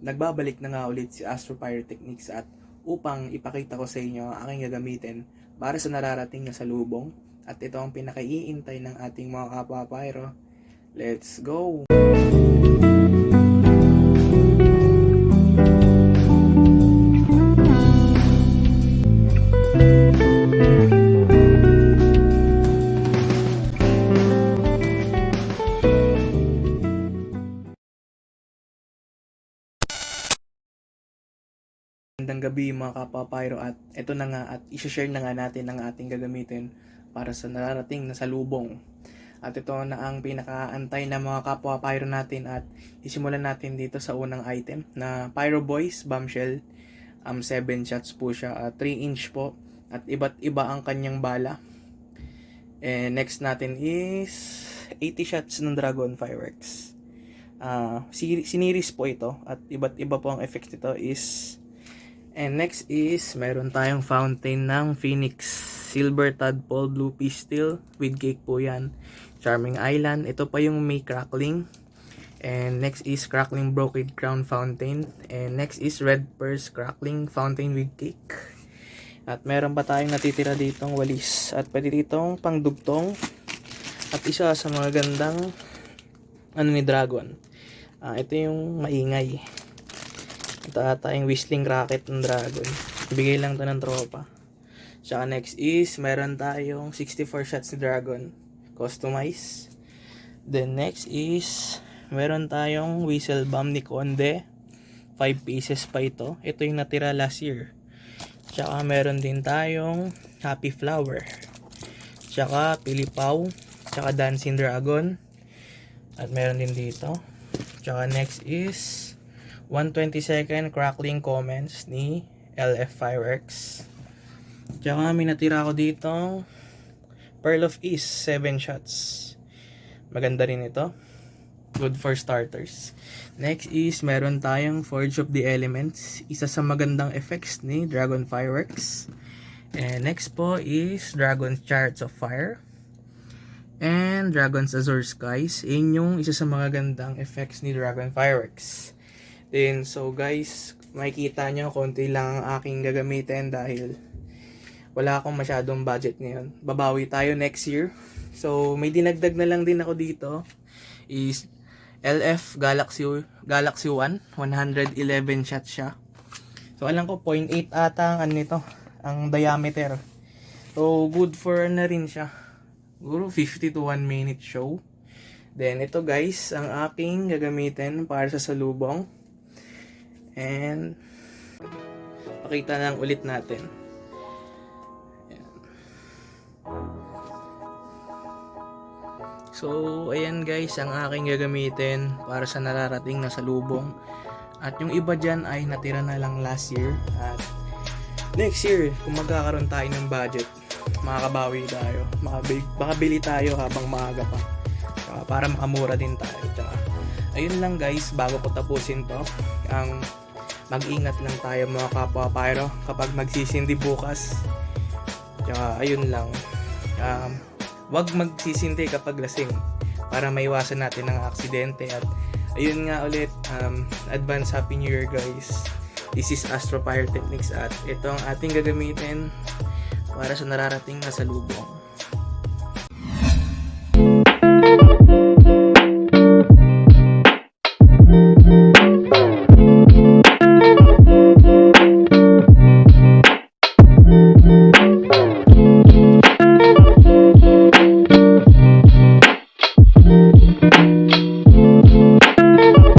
Nagbabalik na nga ulit si Astro Pyrotechnics at upang ipakita ko sa inyo ang aking gagamitin para sa nararating na salubong. At ito ang pinakaiintay ng ating mga kapwa pyro. Let's go! Magandang gabi mga kapwa pyro, at ito na nga at i-share na nga natin ang ating gagamitin para sa nararating na salubong. At ito na ang pinakaantay na mga kapwa pyro natin, at isimulan natin dito sa unang item na Pyro Boys Bombshell. 7 shots po siya, 3-inch po, at iba't iba ang kanyang bala. And next natin is 80 shots ng Dragon Fireworks. Siniris po ito at iba't iba po ang effects nito is. And next is, meron tayong fountain ng Phoenix Silver Tadpole Blue Pistol with cake po yan. Charming Island. Ito pa yung may crackling. And next is Crackling Broken Crown Fountain. And next is Red Purse Crackling Fountain with cake. At meron pa tayong natitira ditong walis. At pwede ditong pangdugtong. At isa sa mga gandang ni Dragon. Ito yung maingay. Ito ata yung whistling rocket ng Dragon. Bigay lang to ng tropa. Tsaka next is, meron tayong 64 shots ni Dragon. Customize. Then next is, meron tayong whistle bomb ni Conde. 5 pieces pa ito. Ito yung natira last year. Tsaka meron din tayong Happy Flower. Tsaka Pilipaw. Tsaka Dancing Dragon. At meron din dito. Tsaka next is 120-second crackling comments ni LF Fireworks. Tsaka may natira ko dito Pearl of East 7 shots. Maganda rin ito. Good for starters. Next is meron tayong Forge of the Elements. Isa sa magandang effects ni Dragon Fireworks. And next po is Dragon's Chariots of Fire. And Dragon's Azure Skies. Yun yung isa sa mga gandang effects ni Dragon Fireworks. Then, so guys, makikita nyo, konti lang ang aking gagamitin dahil wala akong masyadong budget ngayon. Babawi tayo next year. So, may dinagdag na lang din ako dito is LF Galaxy 1, 111 shots siya. So, alam ko 0.8 ata ang nito, ang diameter. So, good for na rin siya. Siguro 50 to 1 minute show. Then, ito guys, ang aking gagamitin para sa salubong. And pakita lang ulit natin. Ayan. So ayan guys ang aking gagamitin para sa nararating na salubong. At yung iba dyan ay natira na lang last year. At next year kung magkakaroon tayo ng budget, makakabawi tayo, makabili tayo habang maaga pa, para makamura din tayo. Tsaka, ayun lang guys, bago ko tapusin to, ang mag-ingat lang tayo mga kapwa pyro kapag magsisindi bukas. Tsaka ayun lang, wag magsisindi kapag lasing para maiwasan natin ang aksidente. At ayun nga ulit, advance Happy New Year guys. This is Astro Pyrotechnics at ito ang ating gagamitin para sa nararating na salubong.